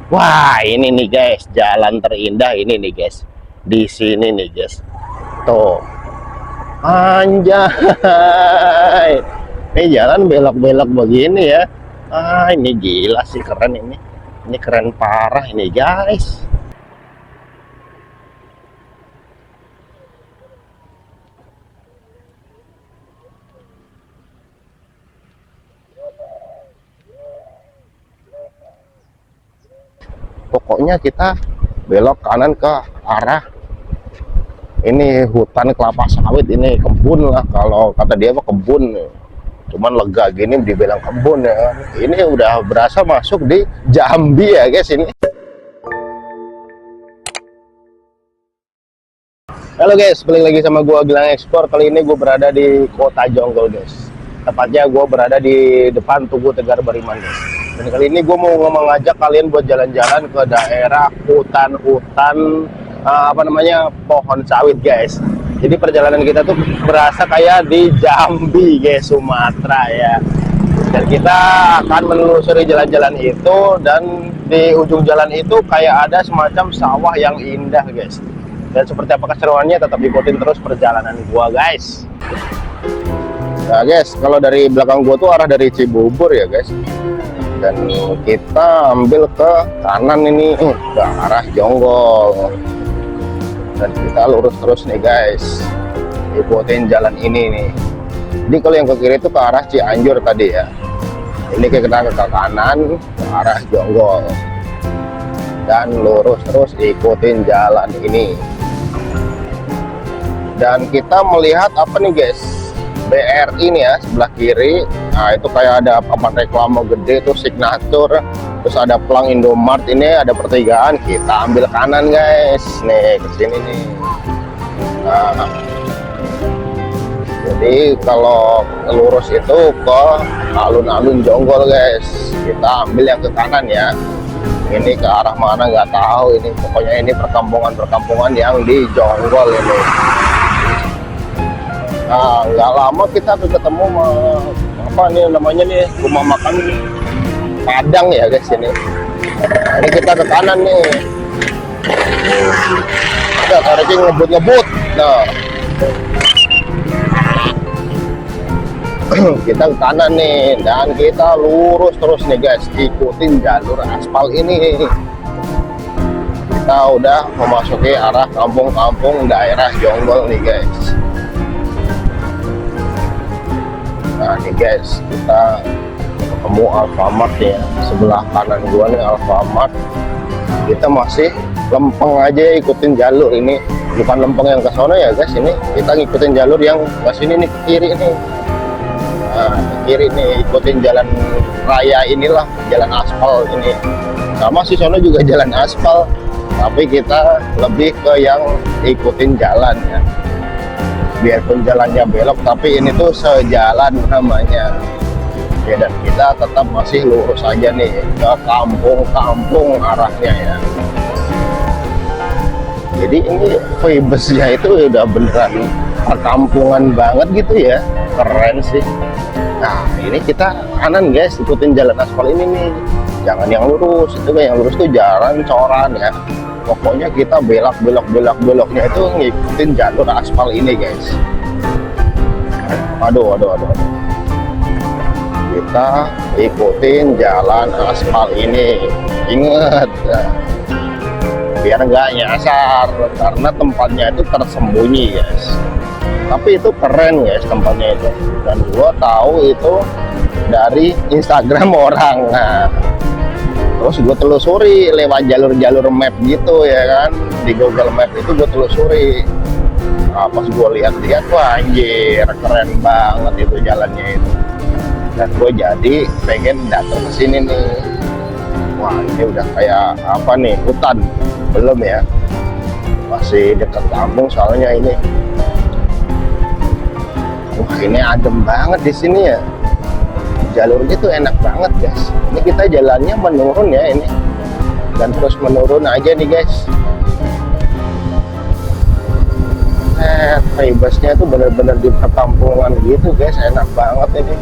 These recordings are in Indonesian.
Wah, ini nih guys, jalan terindah ini nih guys. Di sini nih guys. Tuh. Anjay. Ini jalan belok-belok begini ya. Ah, ini gila sih, keren ini. Ini keren parah ini guys. Pokoknya kita belok kanan ke arah ini hutan kelapa sawit, ini kebun lah kalau kata dia apa kebun, cuman lega gini dibilang kebun ya. Ini udah berasa masuk di Jambi ya guys ini. Halo guys, balik lagi sama gua Gilang Ekspor. Kali ini gue berada di Kota Jonggol guys, tepatnya gue berada di depan Tugu Tegar Beriman guys. Dan kali ini gue mau mengajak kalian buat jalan-jalan ke daerah hutan-hutan pohon sawit guys. Jadi perjalanan kita tuh berasa kayak di Jambi guys, Sumatera ya. Dan kita akan menelusuri jalan-jalan itu, dan di ujung jalan itu kayak ada semacam sawah yang indah guys. Dan seperti apa keseruannya, tetap ikutin terus perjalanan gua guys. Nah guys, kalau dari belakang gua tuh arah dari Cibubur ya guys. Dan kita ambil ke kanan ini ke arah Jonggol. Dan kita lurus terus nih guys, ikutin jalan ini nih. Jadi kalau yang ke kiri itu ke arah Cianjur tadi ya. Ini kita ke kanan ke arah Jonggol. Dan lurus terus ikutin jalan ini. Dan kita melihat apa nih guys, BRI nih ya sebelah kiri. Nah itu kayak ada papan reklame gede tuh, signature. Terus ada pelang Indomart, ini ada pertigaan. Kita ambil kanan guys, nih ke sini nih. Nah, jadi kalau lurus itu ke alun-alun Jonggol guys. Kita ambil yang ke kanan ya. Ini ke arah mana nggak tahu ini. Pokoknya ini perkampungan-perkampungan yang di Jonggol ini. Nah, nggak lama kita ketemu apa nih namanya nih, rumah makan Padang ya guys ini. Nah, ini kita ke kanan nih. Ada tarik ngebut-ngebut. Nah, kita ke kanan nih, dan kita lurus terus nih guys, ikutin jalur aspal ini. Kita udah memasuki arah kampung-kampung daerah Jonggol nih guys. Nah nih guys, kita ketemu Alfamart ya, sebelah kanan gua nih Alfamart. Kita masih lempeng aja ikutin jalur ini, bukan lempeng yang ke sana ya guys. Ini kita ngikutin jalur yang ke sini nih, ke kiri nih. Nah ke kiri nih, ikutin jalan raya inilah, jalan aspal ini. Sama si sono juga jalan aspal, tapi kita lebih ke yang ikutin jalan ya. Biarpun jalannya belok, tapi ini tuh sejalan namanya ya. Dan kita tetap masih lurus aja nih ke kampung-kampung arahnya ya. Jadi ini vibesnya itu udah beneran perkampungan banget gitu ya, keren sih. Nah ini kita kanan guys, ikutin jalan aspal ini nih, jangan yang lurus. Itu kan yang lurus tuh jalan coran ya. Pokoknya kita beloknya itu ngikutin jalur aspal ini guys. Aduh. Kita ikutin jalan aspal ini. Ingat, biar nggak nyasar, karena tempatnya itu tersembunyi guys. Tapi itu keren guys tempatnya itu. Dan gua tahu itu dari Instagram orang. Nah, terus gue telusuri lewat jalur-jalur map gitu ya kan, di Google Map itu gue telusuri. Nah, pas gue lihat-lihat, wah anjir keren banget itu jalannya itu. Dan gue jadi pengen datang ke sini nih. Wah ini udah kayak apa nih, hutan belum ya, masih dekat kampung soalnya ini. Wah ini adem banget di sini ya. Jalurnya tuh enak banget guys. Ini kita jalannya menurun ya ini, dan terus menurun aja nih guys. Vibesnya tuh bener-bener di perkampungan gitu guys, enak banget ini.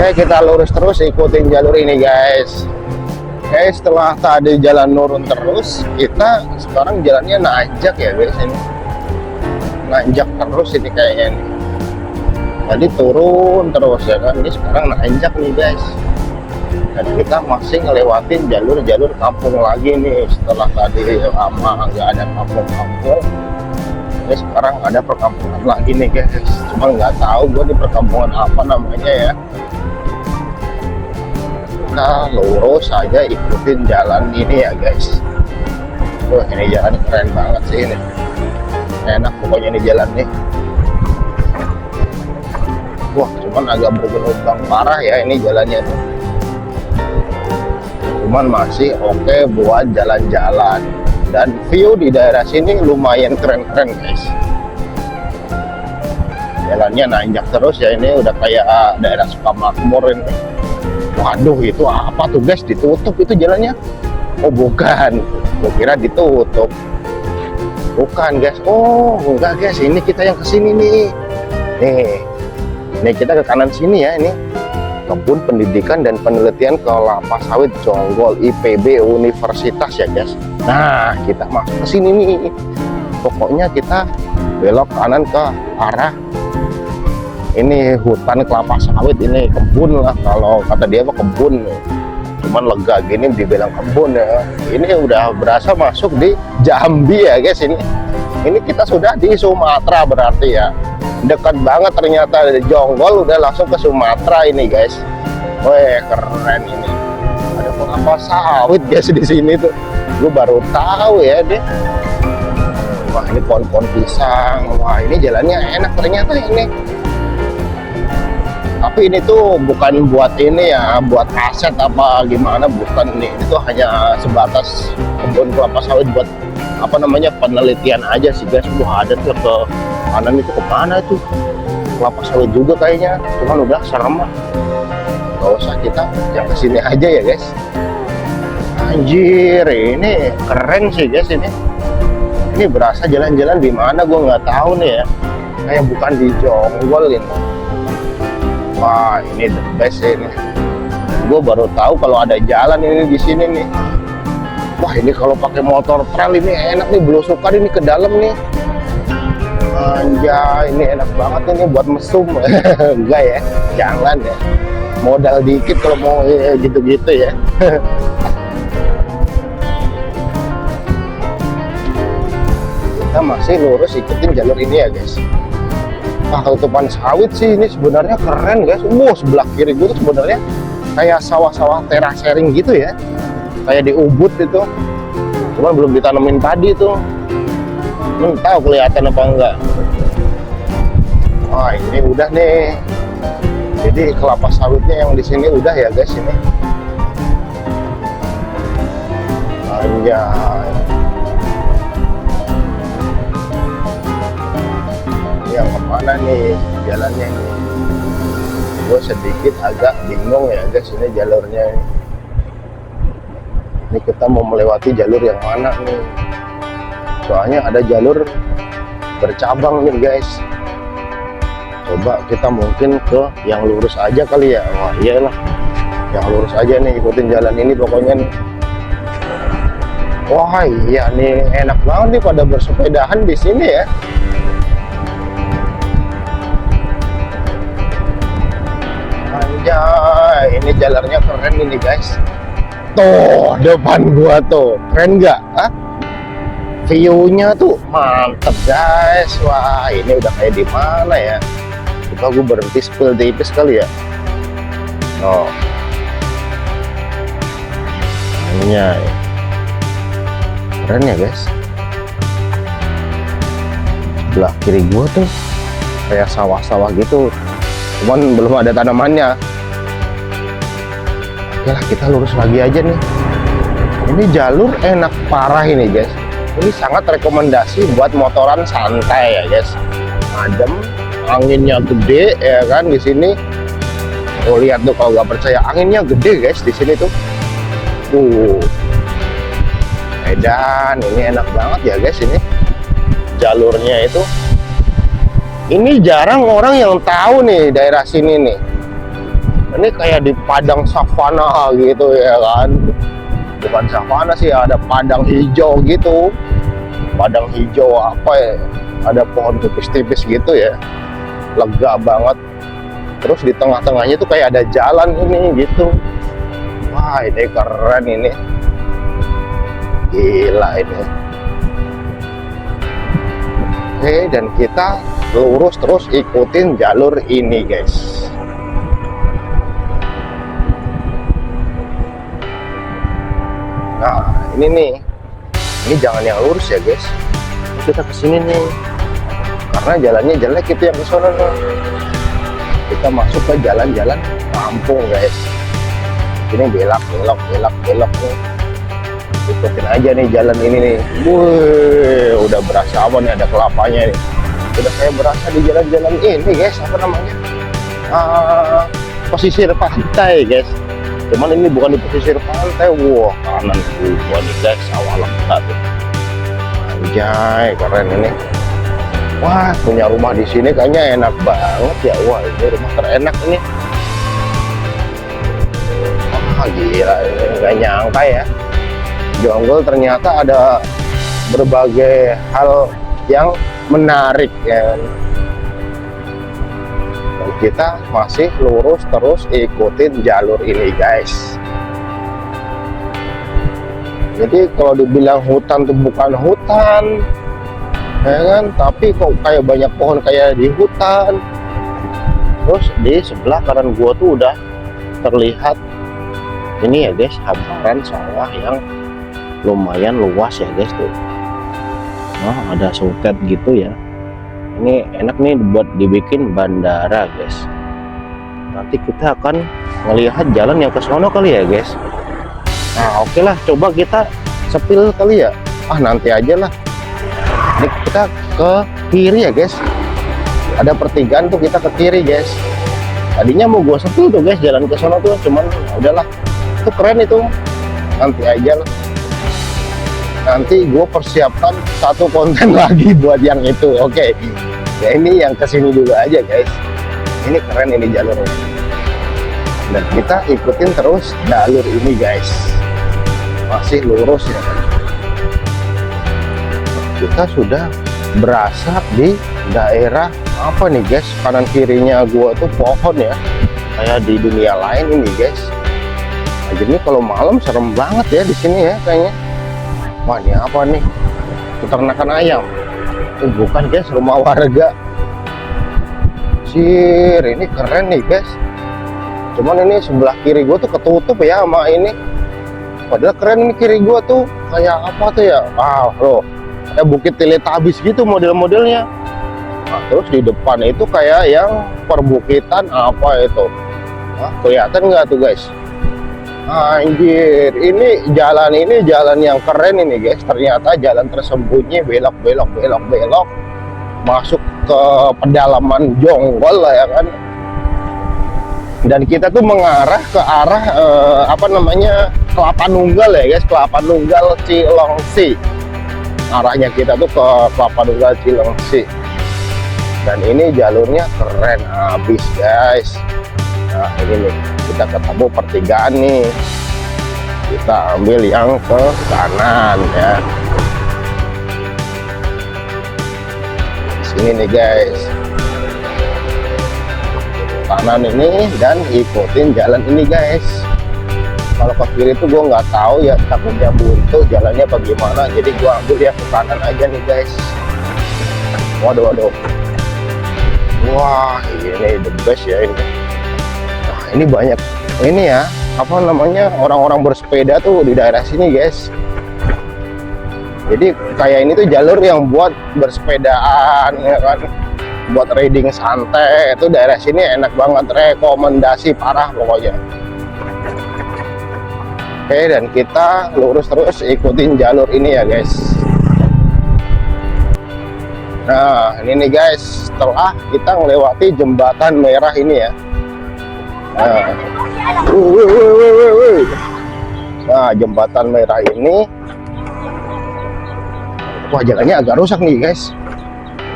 Oke kita lurus terus ikutin jalur ini guys. Oke, setelah tadi jalan nurun terus, kita sekarang jalannya nanjak ya guys ini. Nanjak terus ini kayaknya nih. Tadi turun terus ya kan, ini sekarang nanjak nih guys. Dan kita masih ngelewatin jalur-jalur kampung lagi nih. Setelah tadi lama nggak ada kampung-kampung, ini sekarang ada perkampungan lagi nih guys. Cuma nggak tahu gue di perkampungan apa namanya ya. Kita lurus aja ikutin jalan ini ya guys. Wah, ini jalan keren banget sih ini. Enak pokoknya ini jalan nih. Wah, cuman agak bergelombang parah ya ini jalannya tuh. Cuman masih oke buat jalan-jalan. Dan view di daerah sini lumayan keren-keren guys. Jalannya nanjak terus ya, ini udah kayak daerah Sukamakmur ini. Waduh, itu apa tuh guys, ditutup itu jalannya? Oh bukan, gue kira ditutup. Bukan guys, oh enggak guys, ini kita yang kesini nih. Nih kita ke kanan sini ya, ini Kebun Pendidikan dan Penelitian Kelapa Sawit Jonggol IPB Universitas ya guys. Nah, kita masuk ke sini nih. Pokoknya kita belok kanan ke arah ini hutan kelapa sawit, ini kebun lah kalau kata dia apa kebun. Cuman lega gini dibilang kebun ya. Ini udah berasa masuk di Jambi ya guys ini. Ini kita sudah di Sumatera berarti ya. Dekat banget ternyata dari Jonggol udah langsung ke Sumatera ini guys. Wih, keren ini. Ada kelapa sawit guys di sini tuh. Gue baru tahu ya deh. Wah, ini pohon-pohon pisang. Wah, ini jalannya enak ternyata ini. Tapi ini tuh bukan buat ini ya, buat aset apa gimana, bukan nih. Ini tuh hanya sebatas kebun kelapa sawit buat apa namanya penelitian aja sih guys. Wah, ada tuh ke kanan itu, kemana itu kelapa sawit juga kayaknya. Cuman udah serem lah, gak usah, kita yang kesini aja ya guys. Anjir, ini keren sih guys ini. Ini berasa jalan-jalan di mana gue nggak tahu nih ya. Kayak bukan di Jonggol ini. Wah, ini the best ini. Gue baru tahu kalau ada jalan ini di sini nih. Wah, ini kalau pakai motor trail ini enak nih, belusukan ini ke dalam nih. Anjay, ini enak banget ini buat mesum. Enggak ya, jangan ya. Modal dikit kalau mau gitu-gitu ya. Kita masih lurus ikutin jalur ini ya guys. Nah, ketutupan sawit sih ini sebenarnya keren guys. Wow, sebelah kiri gue tuh sebenarnya kayak sawah-sawah terasering gitu ya, kayak di Ubud itu. Cuman belum ditanemin padi tuh. Belum tahu kelihatan apa enggak. Wah, ini udah nih. Jadi kelapa sawitnya yang di sini udah ya guys ini. Anjay. Yang kemana nih jalannya ini? Gue sedikit agak bingung ya guys ini jalurnya ini. Ini kita mau melewati jalur yang mana nih? Soalnya ada jalur bercabang nih guys. Coba kita mungkin ke yang lurus aja kali ya. Wah iyalah, yang lurus aja nih, ikutin jalan ini pokoknya nih. Wah iya nih, enak banget nih pada bersepedahan di sini ya. Anjay, ini jalannya keren ini guys. Tuh depan gua tuh, keren nggak? Hah? View-nya tuh mantep guys. Wah, ini udah kayak di mana ya? Coba gue berhenti spill tipis kali ya. Oh, ini keren ya guys. Sebelah kiri gua tuh kayak sawah-sawah gitu, cuman belum ada tanamannya. Oke lah, kita lurus lagi aja nih. Ini jalur enak parah ini guys. Ini sangat rekomendasi buat motoran santai ya guys. Adem, anginnya gede ya kan di sini. Oh lihat tuh, kalau nggak percaya anginnya gede guys di sini tuh. Medan ini enak banget ya guys ini. Jalurnya itu. Ini jarang orang yang tahu nih daerah sini nih. Ini kayak di padang savana gitu ya kan. bukan savana sih, ada padang hijau gitu. Padang hijau apa ya, ada pohon tipis-tipis gitu ya, lega banget. Terus di tengah-tengahnya tuh kayak ada jalan ini gitu. Wah, ini keren ini, gila ini. Oke, dan kita lurus terus ikutin jalur ini guys. Nah ini nih, ini jangan yang lurus ya guys, kita kesini nih karena jalannya jelek, itu yang kesana nih. Kita masuk ke jalan-jalan kampung guys. Ini belok nih, ikutin aja nih jalan ini nih. Wuih, udah berasa apa nih, ada kelapanya nih. Udah kayak berasa di jalan-jalan ini guys, apa namanya, pesisir pantai guys. Cuman ini bukan di pesisir pantai. Wah, kanan gua nih guys, sawah lengkap tuh. Anjay, keren ini. Wah, punya rumah di sini kayaknya enak banget ya. Wah, ini rumah terenak ini. Wah, gila, ini nggak nyangka ya, Jonggol ternyata ada berbagai hal yang menarik ya. Dan kita masih lurus terus ikutin jalur ini guys. Jadi kalau dibilang hutan tuh bukan hutan ya kan, tapi kok kayak banyak pohon kayak di hutan. Terus di sebelah kanan gua tuh udah terlihat ini ya guys, hamparan sawah yang lumayan luas ya guys tuh. Nah, ada suket gitu ya. Ini enak nih buat dibikin bandara guys. Nanti kita akan melihat jalan yang ke sono kali ya guys. Nah oke lah, coba kita sepil kali ya. Nanti aja lah. Ini kita ke kiri ya guys. Ada pertigaan tuh, kita ke kiri guys. Tadinya mau gua sepil tuh guys jalan ke sono tuh, cuman udahlah. Itu keren itu. Nanti aja lah. Nanti gue persiapkan satu konten lagi buat yang itu. Oke. Ya ini yang kesini dulu aja guys. Ini keren ini jalurnya. Dan kita ikutin terus jalur ini guys. Masih lurus ya. Kita sudah berasa di daerah apa nih guys? Kanan kirinya gua tuh pohon ya. Kayak di dunia lain ini guys. Nah, jadi kalau malam serem banget ya di sini ya kayaknya. Wah, ini apa nih? Peternakan ayam. Bukan guys, rumah warga. Sir, ini keren nih guys. Cuman ini sebelah kiri gua tuh ketutup ya sama ini. Padahal keren ini kiri gua tuh. Kayak apa tuh ya? Loh. Kayak Bukit Teletabis gitu model-modelnya. Nah, terus di depan itu kayak yang perbukitan apa itu. Nah, kelihatan nggak tuh guys? Anjir, ini jalan yang keren ini guys. Ternyata jalan tersembunyi, belok masuk ke pedalaman Jonggol lah ya kan. Dan kita tuh mengarah ke arah apa namanya, Kelapa Nunggal ya guys, Kelapa Nunggal Cilengsi. Arahnya kita tuh ke Kelapa Nunggal Cilengsi. Dan ini jalurnya keren abis guys. Nah ini nih, kita ketemu pertigaan nih. Kita ambil yang ke kanan ya. Sini nih guys, kanan ini, dan ikutin jalan ini guys. Kalau ke kiri tuh gue nggak tahu ya, takutnya buntu jalannya bagaimana. Jadi gue ambil ya ke kanan aja nih guys. Waduh. Wah, ini the best ya ini. Ini banyak ini ya, apa namanya, orang-orang bersepeda tuh di daerah sini guys. Jadi kayak ini tuh jalur yang buat bersepedaan ya kan, buat riding santai. Itu daerah sini enak banget, rekomendasi parah pokoknya. Oke, dan kita lurus terus ikutin jalur ini ya guys. Nah ini nih guys, setelah kita melewati jembatan merah ini ya. Nah, jembatan merah ini, wah jalannya agak rusak nih guys.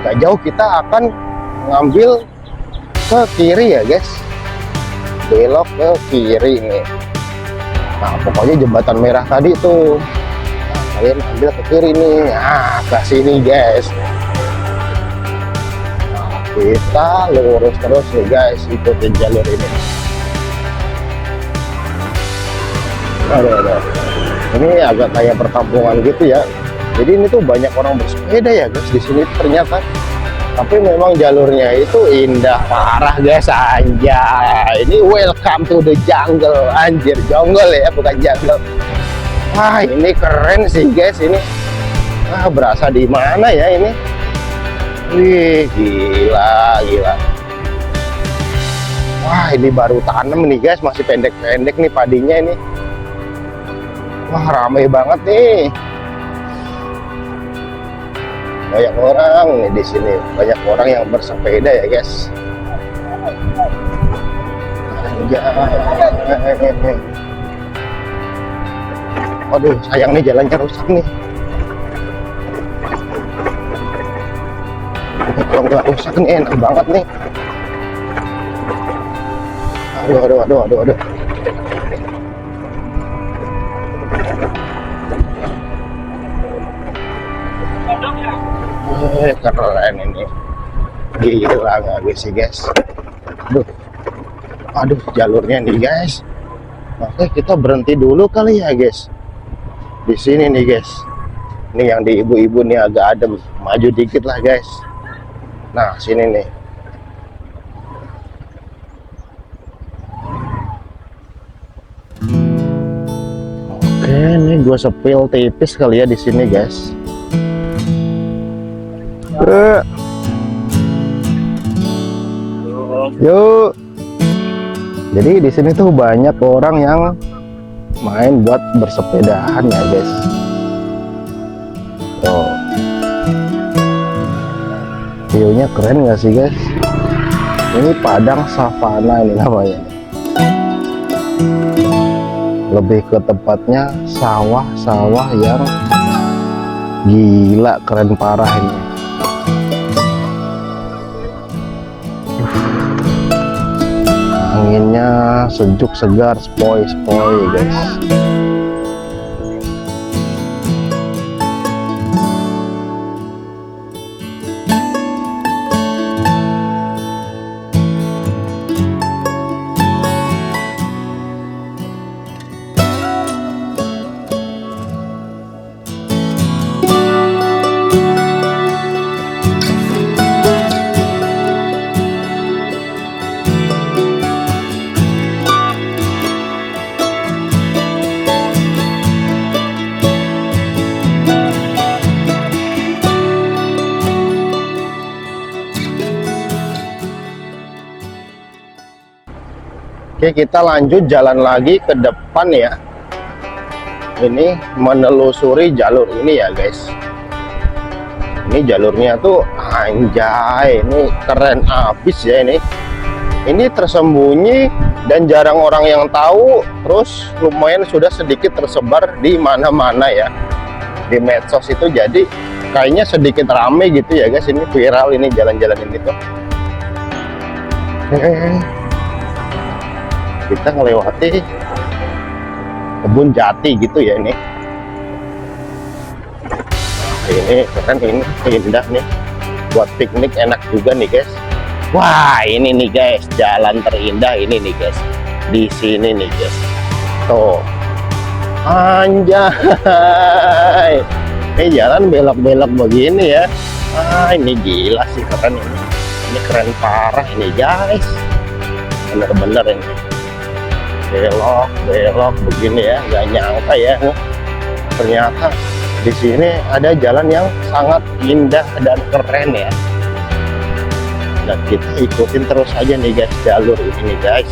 Gak jauh kita akan ngambil ke kiri ya guys, belok ke kiri nih. Nah, pokoknya jembatan merah tadi tuh, nah, kalian ambil ke kiri nih, nah ke sini guys. Nah, kita lurus terus nih guys, ikutin jalur ini. Aduh. Ini agak kayak perkampungan gitu ya. Jadi ini tuh banyak orang bersepeda ya guys di sini ternyata. Tapi memang jalurnya itu indah parah guys, anjay. Ini welcome to the jungle, anjir, jungle ya, bukan jungle. Wah, ini keren sih guys ini. Ah, berasa di mana ya ini? Wih, gila. Wah, ini baru tanam nih guys, masih pendek-pendek nih padinya ini. Wah, ramai banget nih. Banyak orang nih di sini, banyak orang yang bersepeda ya guys. Aduh, sayang nih jalannya rusak nih. Kalau nggak rusak nih enak banget nih. Aduh. Keren ini, gila nggak sih guys. Aduh jalurnya nih guys. Oke, kita berhenti dulu kali ya guys di sini nih guys. Ini yang di ibu-ibu nih agak adem, maju dikit lah guys. Nah sini nih. Oke, ini gue sepil tipis kali ya di sini guys. Yuk. Jadi di sini tuh banyak orang yang main buat bersepedahan ya guys. Tuh. View-nya keren nggak sih guys? Ini padang savana ini namanya. Lebih ke tempatnya sawah-sawah yang gila, keren parah ini. Anginnya sejuk segar, sepoi-sepoi guys. Oke, kita lanjut jalan lagi ke depan ya. Ini menelusuri jalur ini ya guys. Ini jalurnya tuh anjay, ini keren abis ya ini. Ini tersembunyi dan jarang orang yang tahu, terus lumayan sudah sedikit tersebar di mana-mana ya. Di medsos itu, jadi kayaknya sedikit rame gitu ya guys, ini viral ini jalan-jalan ini tuh. Kita ngelewati kebun jati gitu ya ini. Ini keren, ini indah nih buat piknik, enak juga nih guys. Wah, ini nih guys, jalan terindah ini nih guys, di sini nih guys. Tuh, anjay, ini jalan belok-belok begini ya. Ini gila sih, keren ini. Ini keren parah ini guys, bener-bener ini. Belok begini ya, nggak nyangka ya, ternyata di sini ada jalan yang sangat indah dan keren ya. Dan kita ikutin terus aja nih guys jalur ini nih guys.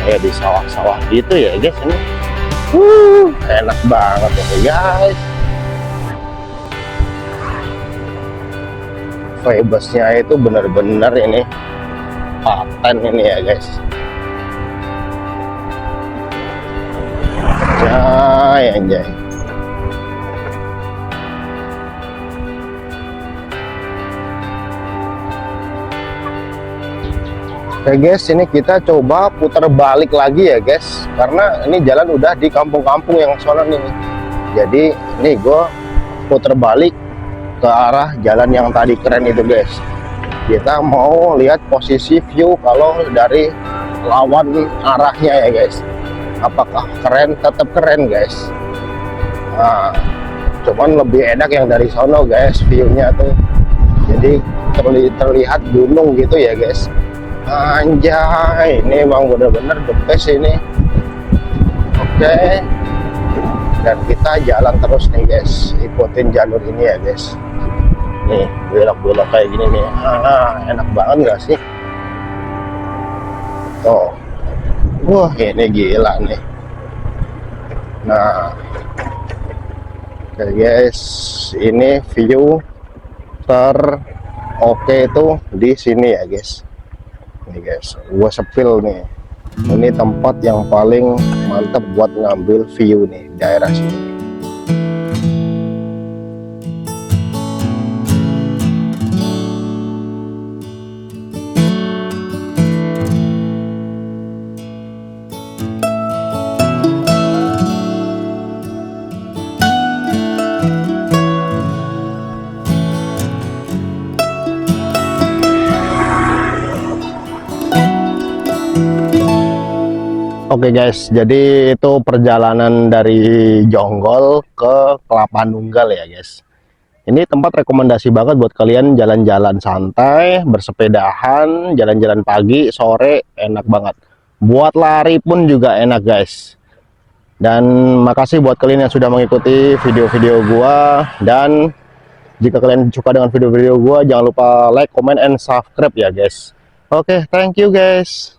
Kayak di sawah-sawah gitu ya guys ini. Enak banget ya guys. Vibes-nya itu bener-bener ini paten ini ya guys. Anjay. Oke guys, ini kita coba putar balik lagi ya guys, karena ini jalan udah di kampung-kampung yang sana nih. Jadi ini gue putar balik ke arah jalan yang tadi keren itu guys. Kita mau lihat posisi view kalau dari lawan arahnya ya guys. Apakah keren? Tetap keren guys. Nah, cuman lebih enak yang dari sono guys, viewnya tuh. Jadi terlihat gunung gitu ya guys. Anjay, ini emang bener-bener the best ini. Oke, dan kita jalan terus nih guys, ikutin jalur ini ya guys. Nih belok-belok kayak gini nih, enak banget gak sih? Tuh, wah ini gila nih. Nah, oke guys, ini view oke itu di sini ya guys. Nih guys, gua sepil nih. Ini tempat yang paling mantap buat ngambil view nih, daerah sini. Oke guys, jadi itu perjalanan dari Jonggol ke Kelapa Nunggal ya guys. Ini tempat rekomendasi banget buat kalian jalan-jalan santai, bersepedahan, jalan-jalan pagi, sore, enak banget. Buat lari pun juga enak guys. Dan makasih buat kalian yang sudah mengikuti video-video gua. Dan jika kalian suka dengan video-video gua, jangan lupa like, comment, and subscribe ya guys. Oke, thank you guys.